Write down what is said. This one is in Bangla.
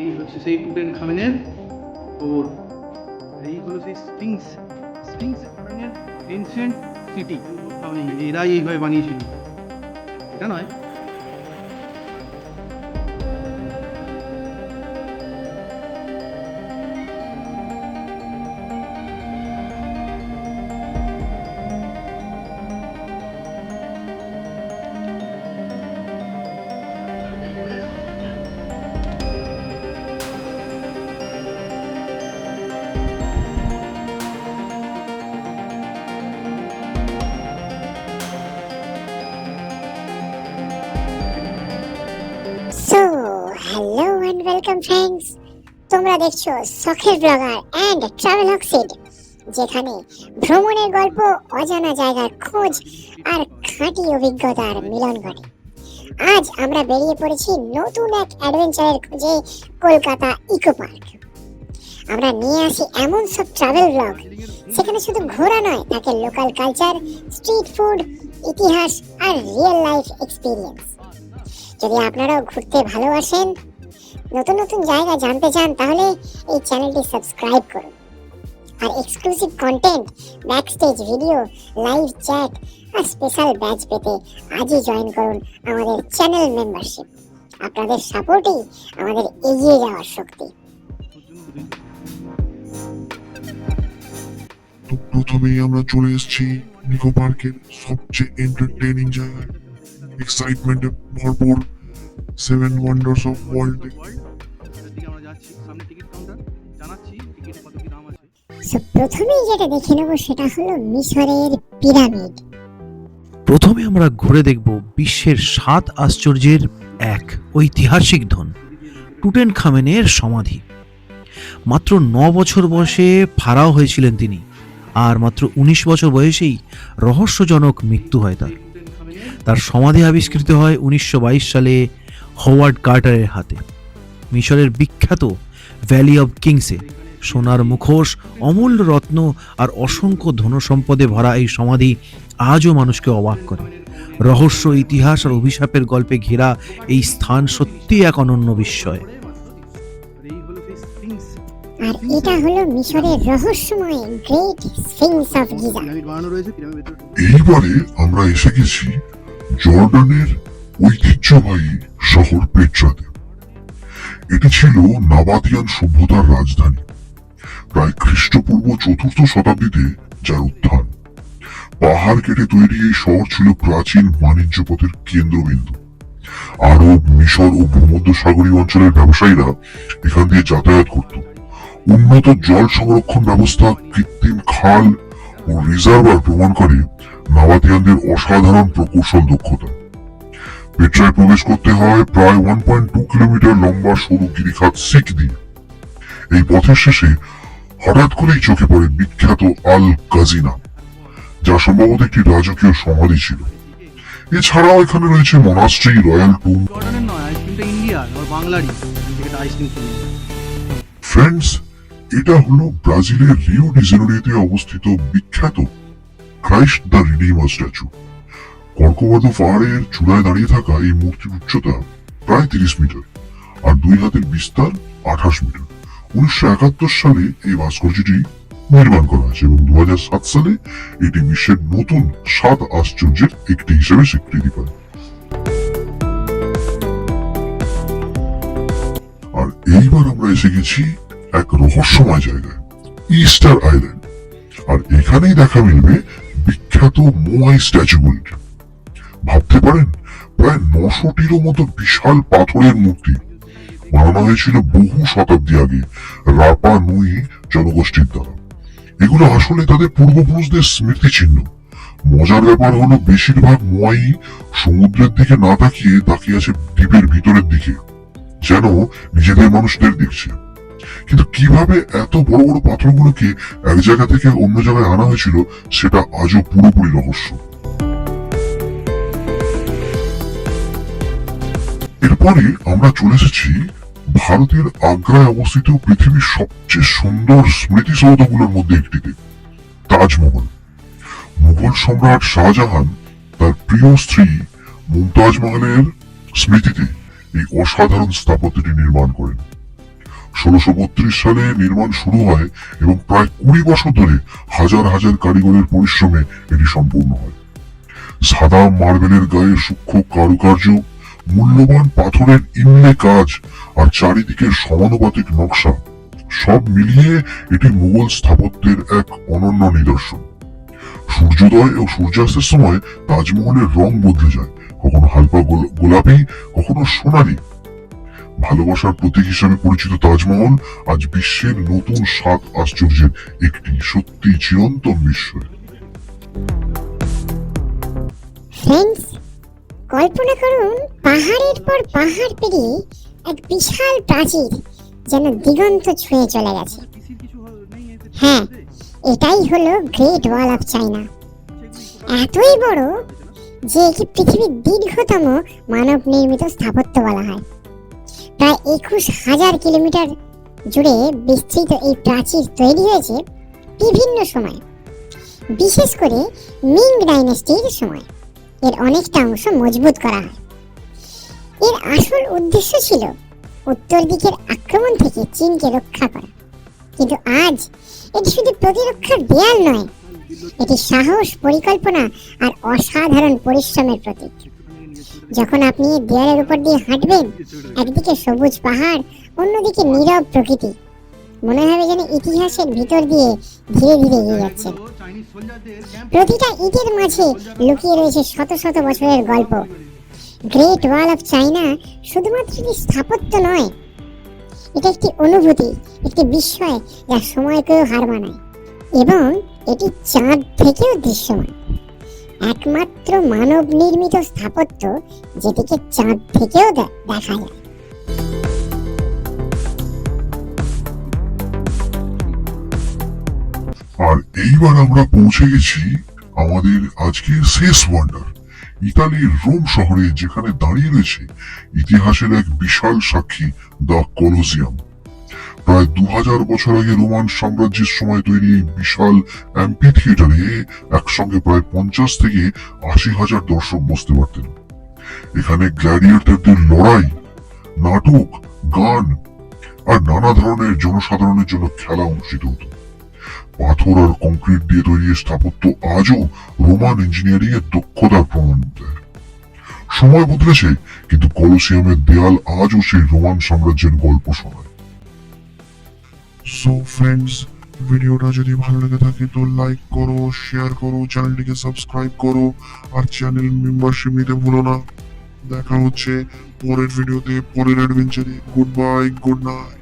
এই হচ্ছে সেই টুটেন খামেনের কবর। এই হলো সেই স্ফিংস খামেনের এনশিয়েন্ট সিটি। এরাই এইভাবে বানিয়েছিল, এটা নয়। So hello and welcome friends, তোমরা দেখছো শখের ব্লগার এন্ড ট্রাভেল হক্সিড, যেখানে ভ্রমণের গল্প, অজানা জায়গার খোঁজ আর খাঁটি অভিজ্ঞতার মিলন ঘটে। আজ আমরা বেরিয়ে পড়েছি নতুন এক অ্যাডভেঞ্চারের খোঁজে, কলকাতা ইকো পার্ক। আমরা নিয়ে আসি এমন সব ট্রাভেল ব্লগ সেখানে শুধু ঘোরা নয়, থাকে লোকাল কালচার, স্ট্রিট ফুড, ইতিহাস আর রিয়েল লাইফ এক্সপিরিয়েন্স। যদি আপনারাও ঘুরতে ভালোবাসেন, নতুন নতুন জায়গা জানতে চান, তাহলে এই চ্যানেলটি সাবস্ক্রাইব করুন। আর exclusive content, backstage video, live chat আর স্পেশাল ব্যাচ পেতে আজই জয়েন করুন আমাদের চ্যানেল মেম্বারশিপ। আপনাদের সাপোর্টই আমাদের এগিয়ে যাওয়ার শক্তি। তো প্রথমেই আমরা চলে এসেছি নিকো পার্কের সবচেয়ে এন্টারটেইনিং জায়গায়, এক্সাইটমেন্টে ভরপুর 7 ওয়ান্ডার্স অফ ওয়ার্ল্ড। আমরা যাচ্ছি, সামনে টিকিট কাউন্টার, জানাচ্ছি টিকিট কত কি দাম আছে। সো প্রথমেই যেটা দেখে নেব সেটা হলো মিশরের পিরামিড। প্রথমে আমরা ঘুরে দেখব বিশ্বের 7 আশ্চর্যের এক ঐতিহাসিক ধন, টুটেন খামেনের সমাধি। মাত্র 9 বছর বয়সে ফারাও হয়েছিলেন তিনি, আর মাত্র 19 বছর বয়সেই রহস্যজনক মৃত্যু হয় তার। তার সমাধি আবিষ্কৃত হয় 1922 সালে হোয়ার্ড কার্টারের হাতে, মিশরের বিখ্যাত ভ্যালি অব কিংসে। সোনার মুখোশ, অমূল্য রত্ন আর অসংখ্য ধনসম্পদে ভরা এই সমাধি আজও মানুষকে অবাক করে। রহস্য, ইতিহাস আর অভিশাপের গল্পে ঘেরা এই স্থান সত্যি এক অনন্য বিস্ময়। আর এটা হলো মিশরের রহস্যময় great Sphinx of Giza. Pyramid বানানো রয়েছে, পিরামিড ভেতরে এইবারে আমরা এসে গেছি জর্ডানের ঐতিহ্যবাহী শহর পেট্রাতে। এটি ছিল নাবাতিয়ান সভ্যতার রাজধানী। প্রায় খ্রিস্টপূর্ব 4th শতাব্দীতে যার উত্থান। পাহাড় কেটে তৈরি এই শহর ছিল প্রাচীন বাণিজ্য পথের কেন্দ্রবিন্দু। আরব, মিশর ও ভূমধ্যসাগরীয় অঞ্চলের ব্যবসায়ীরা এখান দিয়ে যাতায়াত করত। উন্নত জল সংরক্ষণ ব্যবস্থা, কৃত্রিম খাল ও রিজার্ভার প্রমাণ করে নাবাতিয়ানদের অসাধারণ প্রকৌশল দক্ষতা। পেট্রায় প্রবেশ করতে হয় প্রায় 1.2 কিলোমিটার লম্বা সরু গিরিখাত সিক দিয়ে। এই পথের শেষে হঠাৎ করেই চোখে পড়ে বিখ্যাত আল কাজিনা, যা সম্ভবত একটি রাজকীয় সমাধি ছিল। এছাড়াও এখানে রয়েছে মনাস্ট্রি, রয়্যাল টুম। জর্ডানের নয়, আইসক্রিমটা ইন্ডিয়ার, আর বাংলারই। এখান থেকে আইসক্রিম কিনে ফ্রেন্ডস, এটা হলো ব্রাজিলের রিও ডি জেনেরোতে অবস্থিত বিখ্যাত ক্রাইস্ট দ্য রিডিমার স্ট্যাচু। কর্কোভাদো পাহাড়ের চূড়ায় দাঁড়িয়ে থাকা এই মূর্তির উচ্চতা প্রায় 30 মিটার আর 2 হাতের বিস্তার 28 মিটার। 1971 সালে এই ভাস্কর্যটি নির্মাণ করা হয়েছে এবং 2007 সালে এটি বিশ্বের নতুন 7 আশ্চর্যের একটি হিসেবে স্বীকৃতি পায়। আর এইবার আমরা এসে গেছি এক রহস্যময় জায়গায়, ইস্টার আইল্যান্ড। আর এখানেই দেখা মিলবে বিখ্যাত মোয়াই স্ট্যাচুগুলির। ভাবতে পারেন, প্রায় 900টিরও মতো বিশাল পাথরের মূর্তি বানানো হয়েছিল বহু শতাব্দী আগে রাপা নুই জনগোষ্ঠীর দ্বারা। এগুলো আসলে তাদের পূর্বপুরুষদের স্মৃতি চিহ্ন। মজার ব্যাপার হলো, বেশিরভাগ মোয়াই সমুদ্রের দিকে না তাকিয়ে তাকিয়ে আছে দ্বীপের ভিতরের দিকে, যেন নিজেদের মানুষদের দেখছে। কিন্তু কিভাবে এত বড় বড় পাথরগুলোকে এক জায়গা থেকে অন্য জায়গায় আনা হয়েছিল, সেটা আজও পুরোপুরি রহস্য। এরপরে আমরা চলে এসেছি ভারতের আগ্রায় অবস্থিত পৃথিবীর সবচেয়ে সুন্দর স্মৃতিসৌধগুলোর মধ্যে একটিতে, তাজমহল। মুঘল সম্রাট শাহজাহান তার প্রিয় স্ত্রী মুমতাজ মহলের স্মৃতিতে এই অসাধারণ স্থাপত্যটি নির্মাণ করেন। 1632 সালে নির্মাণ শুরু হয় এবং প্রায় 20 বছর ধরে হাজার হাজার কারিগরের পরিশ্রমে এটি সম্পূর্ণ হয়। সাদা মার্বেলের গায়ে সূক্ষ্ম কারুকার্য, মূল্যবান পাথরের ইনলে কাজ আর চারিদিকের সমানুপাতিক নকশা, সব মিলিয়ে এটি মুঘল স্থাপত্যের এক অনন্য নিদর্শন। সূর্যোদয় ও সূর্যাস্তের সময় তাজমহলের রং বদলে যায়, কখনো হালকা গোলাপি, কখনো সোনালী। ভালোবাসার প্রতীক হিসেবে পরিচিত তাজমহল আজ বিশ্বের নতুন 7 আশ্চর্যের একটি, সত্যি চিরন্তন বিস্ময়। ফ্রেন্ডস, কল্পনা করুন পাহাড়ের পর পাহাড় পেরিয়ে এক বিশাল প্রাচীর যেন দিগন্ত ছুঁয়ে চলে গেছে। হ্যাঁ, এটাই হলো গ্রেট ওয়াল অফ চায়না। এতই বড় যে একে পৃথিবীর দীর্ঘতম মানব নির্মিত স্থাপত্য বলা হয়। প্রায় 21,000 কিলোমিটার জুড়ে বিস্তৃত এই প্রাচীর তৈরি হয়েছে বিভিন্ন সময়ে, বিশেষ করে মিং ডাইনেস্টির সময় এর অনেকটা অংশ মজবুত করা হয়। এর আসল উদ্দেশ্য ছিল উত্তর দিকের আক্রমণ থেকে চীনকে রক্ষা করা, কিন্তু আজ এটি শুধু প্রতিরক্ষার দেয়াল নয়, এটি সাহস, পরিকল্পনা আর অসাধারণ পরিশ্রমের প্রতীক। যখন আপনি দেয়ালের উপর দিয়ে হাঁটবেন, একদিকে সবুজ পাহাড়, অন্যদিকে নীরব প্রকৃতি, মনে হবে যেন ইতিহাসের ভিতর দিয়ে ধীরে ধীরে এগিয়ে যাচ্ছেন। প্রতিটা ইটের মাঝে লুকিয়ে রয়েছে শত শত বছরের গল্প। গ্রেট ওয়াল অফ চায়না শুধুমাত্র একটি স্থাপত্য নয়, এটা একটি অনুভূতি, একটি বিস্ময় যা সময়কেও হার মানায়। এবং এটি চাঁদ থেকেও দৃশ্যমান, একমাত্র মানব নির্মিত স্থাপত্য যেটিকে চাঁদ থেকেও দেখা যায়। আর এইবার আমরা পৌঁছে গেছি আমাদের আজকের শেষ ওয়ান্ডার, ইতালির রোম শহরে, যেখানে দাঁড়িয়ে রয়েছে ইতিহাসের এক বিশাল সাক্ষী, দ্য কলোসিয়াম। প্রায় 2000 বছর আগে রোমান সাম্রাজ্যের সময় তৈরি এই বিশাল অ্যাম্পি থিয়েটারে একসঙ্গে প্রায় 50 থেকে 80,000 দর্শক বসতে পারতেন। এখানে গ্ল্যাডিয়েটরদের লড়াই, নাটক, গান আর নানা ধরনের জনসাধারণের জন্য খেলা অনুষ্ঠিত হতো। পাথর আর কংক্রিট দিয়ে তৈরি স্থাপত্য আজও রোমান ইঞ্জিনিয়ারিং এর দক্ষতার প্রমাণ দেয়। সময় বদলেছে, কিন্তু কলোসিয়ামের দেয়াল আজও সেই রোমান সাম্রাজ্যের গল্প শোনায়। সো ফ্রেন্ডস, ভিডিওটা যদি ভালো লেগে থাকে তো লাইক করো, শেয়ার করো, চ্যানেলটিকে সাবস্ক্রাইব করো আর চ্যানেল মেম্বারশিপ নিতে ভুলো না। দেখা হচ্ছে পরের ভিডিওতে, পরের অ্যাডভেঞ্চারে। Good bye, good night.